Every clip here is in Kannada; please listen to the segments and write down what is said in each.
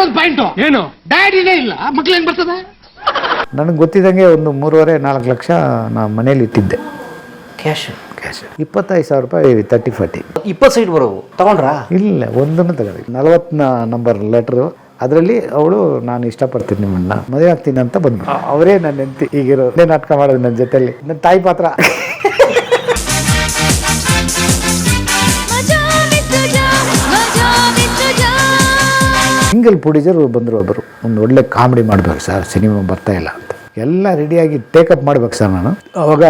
ಒಂದು ಪಾಯಿಂಟ್ ಏನು ಡ್ಯಾಡಿನೇ ಇಲ್ಲ ಮಕ್ಳು ಹೆಂಗ್ ಬರ್ತದೆ. ನನಗೆ ಗೊತ್ತಿದ್ದಂಗೆ ಒಂದು 3.5-4 ಲಕ್ಷ ನಾನು ಮನೇಲಿ ಇಟ್ಟಿದ್ದೆ ಕ್ಯಾಶ್ 25,000 ರೂಪಾಯಿ 30-40 20 ಸೈಟ್ ಬರೋವು ತಗೊಂಡ್ರಾ? ಇಲ್ಲ, ಒಂದನ್ನು ತಗೊಂಡು 40 ನಂಬರ್ ಲೆಟ್ರು. ಅದರಲ್ಲಿ ಅವಳು ನಾನು ಇಷ್ಟಪಡ್ತೀನಿ ನಿಮ್ಮನ್ನ ಮದುವೆ ಆಗ್ತೀನಿ ಅಂತ ಬಂದು ಅವರೇ ನನ್ನ ಹೆಂಡತಿ. ಈಗಿರೋ ನಾಟಕ ಮಾಡೋದು ನನ್ನ ಜೊತೆಲಿ ನನ್ನ ತಾಯಿ ಪಾತ್ರ. ಸಿಂಗಲ್ ಪ್ರೊಡ್ಯೂಸರ್ ಬಂದರು ಒಬ್ಬರು, ಒಂದು ಒಳ್ಳೆ ಕಾಮಿಡಿ ಮಾಡ್ಬೇಕು ಸರ್, ಸಿನಿಮಾ ಬರ್ತಾ ಇಲ್ಲ ಅಂತ ಎಲ್ಲ ರೆಡಿಯಾಗಿ ಟೇಕಪ್ ಮಾಡ್ಬೇಕು ಸರ್. ನಾನು ಅವಾಗ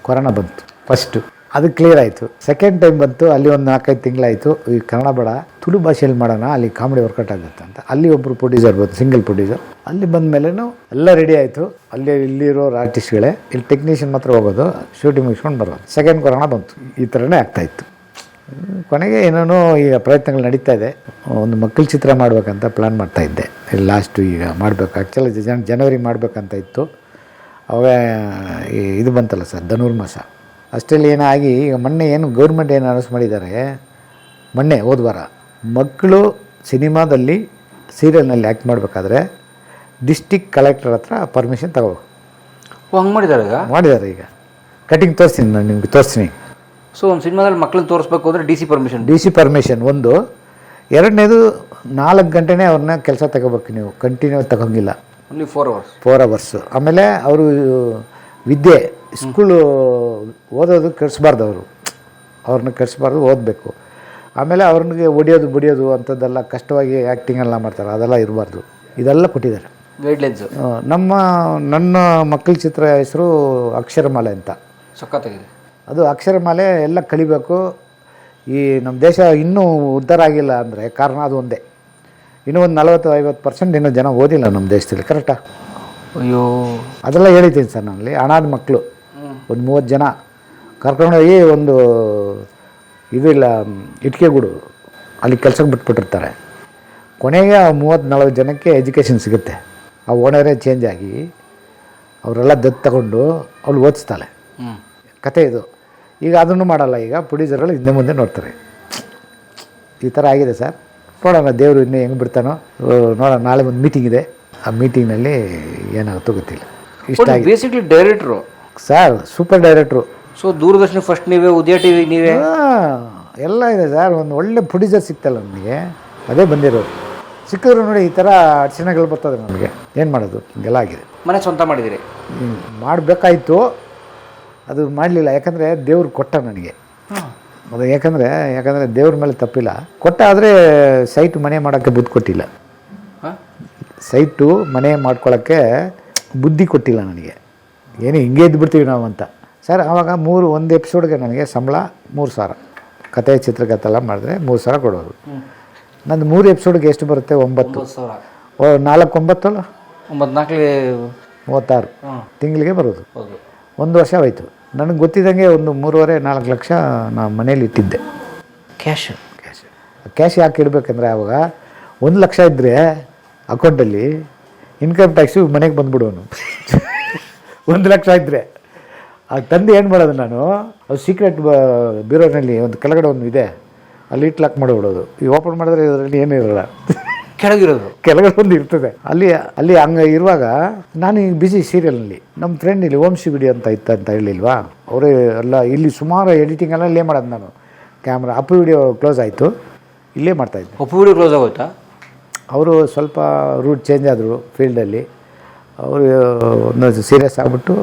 ಕೊರೋನಾ ಬಂತು ಫಸ್ಟು, ಅದು ಕ್ಲಿಯರ್ ಆಯಿತು. ಸೆಕೆಂಡ್ ಟೈಮ್ ಬಂತು, ಅಲ್ಲಿ ಒಂದು 4-5 ತಿಂಗಳಾಯಿತು. ಈ ಕನ್ನಡ ಬೇಡ ತುಳು ಭಾಷೆಯಲ್ಲಿ ಮಾಡೋಣ, ಅಲ್ಲಿ ಕಾಮಿಡಿ ವರ್ಕೌಟ್ ಆಗುತ್ತೆ ಅಂತ ಅಲ್ಲಿ ಒಬ್ಬರು ಪ್ರೊಡ್ಯೂಸರ್ ಬಂತು, ಸಿಂಗಲ್ ಪ್ರೊಡ್ಯೂಸರ್. ಅಲ್ಲಿ ಬಂದ ಮೇಲೂ ಎಲ್ಲ ರೆಡಿ ಆಯಿತು. ಇಲ್ಲಿರೋ ಆರ್ಟಿಸ್ಟ್ಗಳೇ, ಇಲ್ಲಿ ಟೆಕ್ನಿಷಿಯನ್ ಮಾತ್ರ ಹೋಗೋದು, ಶೂಟಿಂಗ್ ಮುಗಿಸ್ಕೊಂಡು ಬರೋದು. ಸೆಕೆಂಡ್ ಕೊರೋನಾ ಬಂತು, ಈ ಥರನೇ ಆಗ್ತಾಯಿತ್ತು. ಕೊನೆಗೆ ಏನೇನೋ ಈಗ ಪ್ರಯತ್ನಗಳು ನಡೀತಾ ಇದೆ. ಒಂದು ಮಕ್ಕಳ ಚಿತ್ರ ಮಾಡಬೇಕಂತ ಪ್ಲ್ಯಾನ್ ಮಾಡ್ತಾಯಿದ್ದೆ. ಲಾಸ್ಟು ಈಗ ಮಾಡಬೇಕು, ಆ್ಯಕ್ಚುಲಿ ಜನವರಿ ಮಾಡಬೇಕಂತ ಇತ್ತು. ಅವಾಗ ಇದು ಬಂತಲ್ಲ ಸರ್, ಧನುರ್ಮಾಸ. ಅಷ್ಟರಲ್ಲಿ ಏನಾಗಿ ಈಗ ಮೊನ್ನೆ ಏನು ಗೌರ್ಮೆಂಟ್ ಏನು ಅನೌನ್ಸ್ ಮಾಡಿದ್ದಾರೆ, ಮೊನ್ನೆ ಹೋದ್ವಾರ ಮಕ್ಕಳು ಸಿನಿಮಾದಲ್ಲಿ ಸೀರಿಯಲ್ನಲ್ಲಿ ಆ್ಯಕ್ಟ್ ಮಾಡಬೇಕಾದ್ರೆ ಡಿಸ್ಟಿಕ್ ಕಲೆಕ್ಟರ್ ಹತ್ರ ಪರ್ಮಿಷನ್ ತಗೋಬೇಕು. ಹಂಗೆ ಮಾಡಿದ್ದಾರೆ ಈಗ ಕಟಿಂಗ್ ತೋರಿಸ್ತೀನಿ, ನಾನು ನಿಮ್ಗೆ ತೋರಿಸ್ತೀನಿ. ಸೊ ಒಂದು ಸಿನಿಮಾದಲ್ಲಿ ಮಕ್ಕಳನ್ನ ತೋರಿಸ್ಬೇಕು ಅಂದರೆ ಡಿ ಸಿ ಪರ್ಮಿಷನ್ ಒಂದು. ಎರಡನೇದು 4 ಗಂಟೆನೇ ಅವ್ರನ್ನ ಕೆಲಸ ತಗೋಬೇಕು, ನೀವು ಕಂಟಿನ್ಯೂ ತಗೋಂಗಿಲ್ಲ. Only 4 hours. ಆಮೇಲೆ ಅವರು ವಿದ್ಯೆ ಸ್ಕೂಲು ಓದೋದು ಕೆಡಿಸ್ಬಾರ್ದು, ಅವ್ರನ್ನ ಕೆಡಿಸ್ಬಾರ್ದು, ಓದಬೇಕು. ಆಮೇಲೆ ಅವ್ರನಿಗೆ ಹೊಡಿಯೋದು ಬಡಿಯೋದು ಅಂಥದ್ದೆಲ್ಲ ಕಷ್ಟವಾಗಿ ಆ್ಯಕ್ಟಿಂಗ್ ಎಲ್ಲ ಮಾಡ್ತಾರೆ, ಅದೆಲ್ಲ ಇರಬಾರ್ದು. ಇದೆಲ್ಲ ಕೊಟ್ಟಿದ್ದಾರೆ ಗೈಡ್ಲೈನ್ಸು. ನನ್ನ ಮಕ್ಕಳ ಚಿತ್ರ ಹೆಸರು ಅಕ್ಷರಮಾಲೆ ಅಂತ. ಸಖತ್ತಾಗಿದೆ ಅದು. ಅಕ್ಷರಮಾಲೆ ಎಲ್ಲ ಕಲಿಬೇಕು. ಈ ನಮ್ಮ ದೇಶ ಇನ್ನೂ ಉದ್ಧಾರ ಆಗಿಲ್ಲ ಅಂದರೆ ಕಾರಣ ಅದು ಒಂದೇ. ಇನ್ನೂ ಒಂದು 40-50% ಇನ್ನೂ ಜನ ಓದಿಲ್ಲ ನಮ್ಮ ದೇಶದಲ್ಲಿ, ಕರೆಕ್ಟಾ? ಅಯ್ಯೋ, ಅದೆಲ್ಲ ಹೇಳಿದ್ದೀನಿ ಸರ್. ನನ್ನಲ್ಲಿ ಅನಾಥ ಮಕ್ಕಳು ಒಂದು 30 ಜನ ಕರ್ಕೊಂಡೋಗಿ ಒಂದು ಇದಿಲ್ಲ ಇಟ್ಕೆಗೂಡು ಅಲ್ಲಿ ಕೆಲಸಕ್ಕೆ ಬಿಟ್ಬಿಟ್ಟಿರ್ತಾರೆ. ಕೊನೆಗೆ 30-40 ಜನಕ್ಕೆ ಎಜುಕೇಷನ್ ಸಿಗುತ್ತೆ. ಆ ಓನರೇ ಚೇಂಜ್ ಆಗಿ ಅವರೆಲ್ಲ ದತ್ತು ತಗೊಂಡು ಅವಳು ಓದಿಸ್ತಾಳೆ. ಕತೆ ಇದು. ಈಗ ಅದನ್ನು ಮಾಡಲ್ಲ. ಈಗ ಪ್ರೊಡ್ಯೂಸರ್ಗಳು ಹಿಂದೆ ಮುಂದೆ ನೋಡ್ತಾರೆ. ಈ ಥರ ಆಗಿದೆ ಸರ್. ನೋಡೋಣ ದೇವರು ಇನ್ನೂ ಹೆಂಗೆ ಬಿಡ್ತಾನೋ ನೋಡೋಣ. ನಾಳೆ ಒಂದು ಮೀಟಿಂಗ್ ಇದೆ, ಆ ಮೀಟಿಂಗ್ನಲ್ಲಿ ಏನಾಗುತ್ತೋ ಗೊತ್ತಿಲ್ಲ. ಇಷ್ಟ ಆಗಿದೆ. ಬೇಸಿಕ್ಲಿ ಡೈರೆಕ್ಟ್ರು ಸರ್, ಸೂಪರ್ ಡೈರೆಕ್ಟ್ರು. ಸೊ ದೂರದರ್ಶನ ಫಸ್ಟ್ ನೀವೇ, ಉದಯ ಟಿ ವಿ ನೀವೇ, ಎಲ್ಲ ಇದೆ ಸರ್. ಒಂದು ಒಳ್ಳೆ ಪ್ರೊಡ್ಯೂಸರ್ ಸಿಗ್ತಲ್ಲ ನನಗೆ, ಅದೇ ಬಂದಿರೋದು. ಸಿಕ್ಕಿದ್ರು ನೋಡಿ ಈ ಥರ ಅಡಚಣೆಗಳು ಬರ್ತದೆ ನಮಗೆ. ಏನು ಮಾಡೋದು, ಹಿಂಗೆಲ್ಲ ಆಗಿದೆ. ಮನೆ ಸ್ವಂತ ಮಾಡಿದ್ದೀರಿ? ಮಾಡಬೇಕಾಯ್ತು, ಅದು ಮಾಡಲಿಲ್ಲ. ಯಾಕಂದರೆ ದೇವ್ರು ಕೊಟ್ಟ ನನಗೆ ಅದು. ಯಾಕಂದರೆ ದೇವ್ರ ಮೇಲೆ ತಪ್ಪಿಲ್ಲ. ಕೊಟ್ಟ. ಆದರೆ ಸೈಟು ಮನೆ ಮಾಡೋಕ್ಕೆ ಬುದ್ಧಿ ಕೊಟ್ಟಿಲ್ಲ. ಸೈಟು ಮನೆ ಮಾಡ್ಕೊಳ್ಳೋಕ್ಕೆ ಬುದ್ಧಿ ಕೊಟ್ಟಿಲ್ಲ ನನಗೆ. ಏನು ಹಿಂಗೆ ಇದ್ದುಬಿಡ್ತೀವಿ ನಾವು ಅಂತ ಸರ್. ಆವಾಗ ಒಂದು ಎಪಿಸೋಡ್ಗೆ ನನಗೆ ಸಂಬಳ 3,000. ಕತೆ ಚಿತ್ರಕಥೆ ಎಲ್ಲ ಮಾಡಿದ್ರೆ 3,000 ಕೊಡೋದು. ನಂದು 3 ಎಪಿಸೋಡ್ಗೆ ಎಷ್ಟು ಬರುತ್ತೆ? 9,000. 4-9 ಅಲ್ಲ, 36 ತಿಂಗಳಿಗೆ ಬರೋದು. 1 ವರ್ಷ ಆಯಿತು. ನನಗೆ ಗೊತ್ತಿದ್ದಂಗೆ ಒಂದು 3.5-4 ಲಕ್ಷ ನಾನು ಮನೇಲಿ ಇಟ್ಟಿದ್ದೆ ಕ್ಯಾಶ್ ಯಾಕೆ ಇಡಬೇಕಂದ್ರೆ ಆವಾಗ 1 ಲಕ್ಷ ಇದ್ದರೆ ಅಕೌಂಟಲ್ಲಿ ಇನ್ಕಮ್ ಟ್ಯಾಕ್ಸು ಮನೆಗೆ ಬಂದ್ಬಿಡೋನು. 1 ಲಕ್ಷ ಇದ್ದರೆ ಅದು ತಂದು ಏನು ಮಾಡೋದು ನಾನು, ಅದು ಸೀಕ್ರೆಟ್ ಬ್ಯೂರೋನಲ್ಲಿ ಒಂದು ಕೆಳಗಡೆ ಒಂದು ಇದೆ, ಅಲ್ಲಿ ಲಾಕ್ ಮಾಡಿಬಿಡೋದು. ಈ ಓಪನ್ ಮಾಡಿದ್ರೆ ಇದರಲ್ಲಿ ಏನೂ ಇರೋಲ್ಲ, ಕೆಳಗಡೆ ಒಂದು ಇರ್ತದೆ. ಅಲ್ಲಿ ಹಂಗೆ ಇರುವಾಗ ನಾನು ಈಗ ಬಿಸಿ ಸೀರಿಯಲ್ನಲ್ಲಿ ನಮ್ಮ ಫ್ರೆಂಡ್ ಇಲ್ಲಿ ವಂಶಿ ವಿಡಿಯೋ ಅಂತ ಇತ್ತು ಅಂತ ಹೇಳಿಲ್ವಾ, ಅವರೇ ಎಲ್ಲ ಇಲ್ಲಿ ಸುಮಾರು ಎಡಿಟಿಂಗ್ ಎಲ್ಲ ಇಲ್ಲೇ ಮಾಡೋದು ನಾನು. ಕ್ಯಾಮ್ರಾ ಅಪ್ಪು ವಿಡಿಯೋ ಕ್ಲೋಸ್ ಆಯಿತು, ಇಲ್ಲೇ ಮಾಡ್ತಾಯಿದ್ದೆ. ಅಪ್ಪು ವಿಡಿಯೋ ಕ್ಲೋಸ್ ಆಗೋಯ್ತಾ? ಅವರು ಸ್ವಲ್ಪ ರೂಟ್ ಚೇಂಜ್ ಆದರು ಫೀಲ್ಡಲ್ಲಿ. ಅವರು ಒಂದು ಸೀರಿಯಸ್ ಆಗಿಬಿಟ್ಟು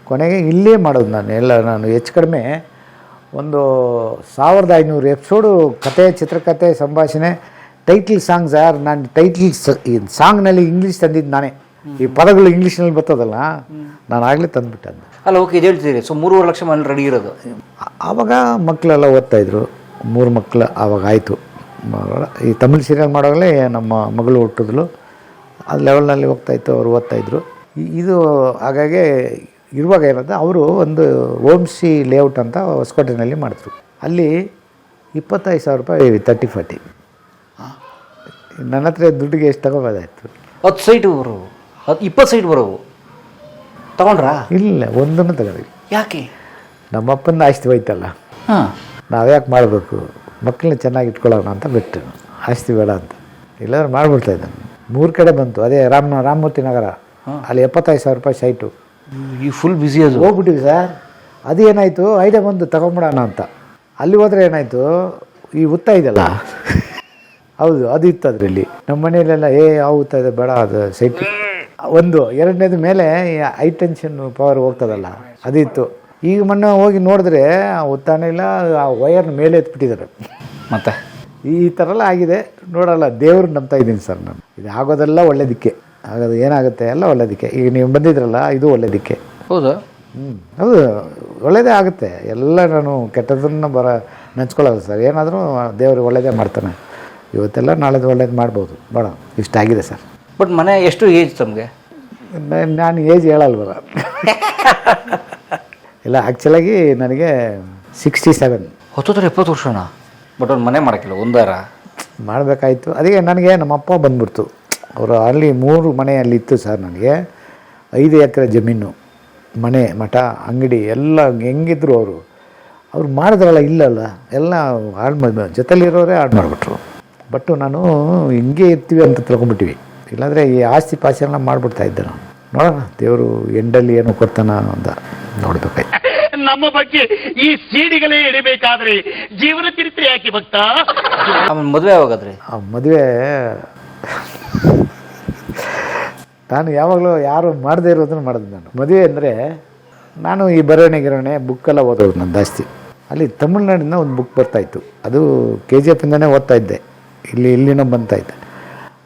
ಕೊನೆಗೆ ಇಲ್ಲೇ ಮಾಡೋದು ನಾನು. ನಾನು ಹೆಚ್ಚು ಕಡಿಮೆ ಒಂದು 1,500 ಎಪಿಸೋಡು ಕತೆ, ಚಿತ್ರಕಥೆ, ಸಂಭಾಷಣೆ, ಟೈಟಲ್ ಸಾಂಗ್ ಸರ್. ನಾನು ಟೈಟಲ್ ಸಾಂಗ್ನಲ್ಲಿ ಇಂಗ್ಲೀಷ್ ತಂದಿದ್ದು ನಾನೇ. ಈ ಪದಗಳು ಇಂಗ್ಲೀಷ್ನಲ್ಲಿ ಬರ್ತದಲ್ಲ, ನಾನು ಆಗಲೇ ತಂದುಬಿಟ್ಟೆ. ಅಲ್ಲ, ಓಕೆ, ಇದು ಹೇಳ್ತೀರಿ. ಸೊ 3.5 ಲಕ್ಷ ಮನೇಲಿ ರೆಡಿ ಇರೋದು. ಆವಾಗ ಮಕ್ಕಳೆಲ್ಲ ಓದ್ತಾಯಿದ್ರು, 3 ಮಕ್ಕಳು ಆವಾಗ ಆಯಿತು. ಈ ತಮಿಳ್ ಸೀರಿಯಲ್ ಮಾಡೋವಾಗಲೇ ನಮ್ಮ ಮಗಳು ಹುಟ್ಟಿದ್ಲು. ಅದು ಲೆವೆಲ್ನಲ್ಲಿ ಹೋಗ್ತಾಯಿತ್ತು, ಅವರು ಓದ್ತಾಯಿದ್ರು. ಇದು ಹಾಗಾಗಿ ಇರುವಾಗ ಏನಂದರೆ ಅವರು ಒಂದು ವಂಶಿ ಲೇಔಟ್ ಅಂತ ಹೊಸಕೋಟೆಯಲ್ಲಿ ಮಾಡಿದ್ರು. ಅಲ್ಲಿ 25,000 ರೂಪಾಯಿ 30-40. ನನ್ನ ಹತ್ರ ದುಡ್ಡಿಗೆ ಎಷ್ಟು ತಗೋಬೋದಾಯ್ತು? 10 ಸೈಟು ಬರೋವು, 20 ಸೈಟ್ ಬರೋವು ತಗೊಂಡ್ರಾ? ಇಲ್ಲ, ಒಂದನ್ನು ತಗೊಂಡಿಲ್ಲ. ಯಾಕೆ? ನಮ್ಮಪ್ಪನ ಆಸ್ತಿ ಹೋಯ್ತಲ್ಲ, ನಾವ್ಯಾಕೆ ಮಾಡಬೇಕು, ಮಕ್ಕಳನ್ನ ಚೆನ್ನಾಗಿ ಇಟ್ಕೊಳ್ಳೋಣ ಅಂತ ಬಿಟ್ಟು, ಆಸ್ತಿ ಬೇಡ ಅಂತ. ಇಲ್ಲಾಂದ್ರೆ ಮಾಡಿಬಿಡ್ತಾಯಿದ್ದೆ. 3 ಕಡೆ ಬಂತು. ಅದೇ ರಾಮಮೂರ್ತಿ ನಗರ, ಅಲ್ಲಿ 75,000 ರೂಪಾಯಿ ಸೈಟು. ಈ ಫುಲ್ ಬ್ಯುಸಿ ಅದು. ಹೋಗ್ಬಿಟ್ಟಿವಿ ಸರ್. ಅದು ಏನಾಯಿತು, ಐಡಿಯಾ ಬಂದು ತಗೊಂಬಿಡೋಣ ಅಂತ. ಅಲ್ಲಿ ಹೋದ್ರೆ ಏನಾಯಿತು, ಈ ಉತ್ತ ಇದೆಯಲ್ಲ ಹೌದು, ಅದು ಇತ್ತು ಅದರಲ್ಲಿ. ನಮ್ಮ ಮನೆಯಲ್ಲೆಲ್ಲ ಯಾವ ಉತ್ತ ಇದೆ ಬೇಡ, ಅದು ಸೈಟ್ ಒಂದು. ಎರಡನೇದು ಮೇಲೆ ಹೈ ಟೆನ್ಷನ್ ಪವರ್ ಹೋಗ್ತದಲ್ಲ, ಅದು ಇತ್ತು. ಈಗ ಮೊನ್ನೆ ಹೋಗಿ ನೋಡಿದ್ರೆ ಆ ಉತ್ತಾನೇ ಇಲ್ಲ, ಆ ವಯರ್ನ ಮೇಲೆ ಎತ್ಬಿಟ್ಟಿದ್ದಾರೆ. ಮತ್ತೆ ಈ ಥರ ಎಲ್ಲ ಆಗಿದೆ. ನೋಡಲ್ಲ, ದೇವ್ರು ನಂಬ್ತಾ ಇದ್ದೀನಿ ಸರ್ ನಾನು. ಇದು ಆಗೋದೆಲ್ಲ ಒಳ್ಳೇದಕ್ಕೆ ಆಗೋದು. ಏನಾಗುತ್ತೆ ಎಲ್ಲ ಒಳ್ಳೇದಕ್ಕೆ. ಈಗ ನೀವು ಬಂದಿದ್ರಲ್ಲ, ಇದು ಒಳ್ಳೇದಕ್ಕೆ. ಹೌದಾ? ಹೌದು, ಒಳ್ಳೇದೇ ಆಗುತ್ತೆ ಎಲ್ಲ. ನಾನು ಕೆಟ್ಟದನ್ನು ನೆನ್ಸ್ಕೊಳ್ಳೋದು ಸರ್. ಏನಾದರೂ ದೇವರು ಒಳ್ಳೇದೇ ಮಾಡ್ತಾನೆ. ಇವತ್ತೆಲ್ಲ ನಾಳೆದು ಒಳ್ಳೇದು ಮಾಡ್ಬೋದು. ಬೇಡ, ಇಷ್ಟ ಆಗಿದೆ ಸರ್. ಬಟ್ ಮನೆ ಎಷ್ಟು ಏಜ್ ತಮಗೆ? ನಾನು ಏಜ್ ಹೇಳಲ್ವಲ್ಲ. ಇಲ್ಲ, ಆ್ಯಕ್ಚುಲಾಗಿ ನನಗೆ 67. 70 ವರ್ಷನಾ? ಬಟ್ ಒಂದು ಮನೆ ಮಾಡೋಕ್ಕಿಲ್ಲ, ಒಂದಾರ ಮಾಡಬೇಕಾಯ್ತು. ಅದಕ್ಕೆ ನನಗೆ ನಮ್ಮ ಅಪ್ಪ ಬಂದ್ಬಿಡ್ತು. ಅವರು ಅಲ್ಲಿ 3 ಮನೆ ಅಲ್ಲಿ ಇತ್ತು ಸರ್. ನನಗೆ 5 ಎಕರೆ ಜಮೀನು, ಮನೆ, ಮಠ, ಅಂಗಡಿ ಎಲ್ಲ ಹೆಂಗಿದ್ರು ಅವ್ರು ಮಾಡಿದ್ರಲ್ಲ, ಇಲ್ಲಲ್ಲ ಎಲ್ಲ ಹಾಳು ಜೊತೆಲಿರೋರೇ ಹಾಳು ಮಾಡಿಬಿಟ್ರು. ಬಟ್ ನಾನು ಹಿಂಗೆ ಇರ್ತೀವಿ ಅಂತ ತಿಳ್ಕೊಂಬಿಟ್ಟಿವಿ. ಇಲ್ಲಾಂದರೆ ಈ ಆಸ್ತಿ ಪಾಸ್ತಿ ಎಲ್ಲ ಮಾಡಿಬಿಡ್ತಾ ಇದ್ದೆ ನಾನು. ನೋಡೋಣ, ದೇವರು ಎಂಡಲ್ಲಿ ಏನೋ ಕೊಡ್ತಾನ ಅಂತ ನೋಡ್ಬೇಕಾಯ್ತು. ನಮ್ಮ ಬಗ್ಗೆ ಈ ಸಿಡಿಗಳೇ ಇಡಬೇಕಾದ್ರೆ ಜೀವನ ಚರಿತ್ರೆ ಯಾಕೆ ಭಕ್ತ? ಆಮೇಲೆ ಮದುವೆ ಯಾವಾಗಾದ್ರಿ? ಆ ಮದುವೆ ನಾನು ಯಾವಾಗಲೂ ಯಾರು ಮಾಡದೇ ಇರೋದನ್ನು ಮಾಡೋದು. ನಾನು ಮದುವೆ ಅಂದರೆ ನಾನು ಈ ಬರವಣಿಗೆ ಬುಕ್ಕೆಲ್ಲ ಓದೋದು ನಾನು ಜಾಸ್ತಿ. ಅಲ್ಲಿ ತಮಿಳ್ನಾಡಿಂದ ಒಂದು ಬುಕ್ ಬರ್ತಾಯಿತ್ತು. ಅದು KGF ಇಂದನೇ ಓದ್ತಾ ಇದ್ದೆ. ಇಲ್ಲಿನೂ ಬಂತಾಯಿದ್ದೆ.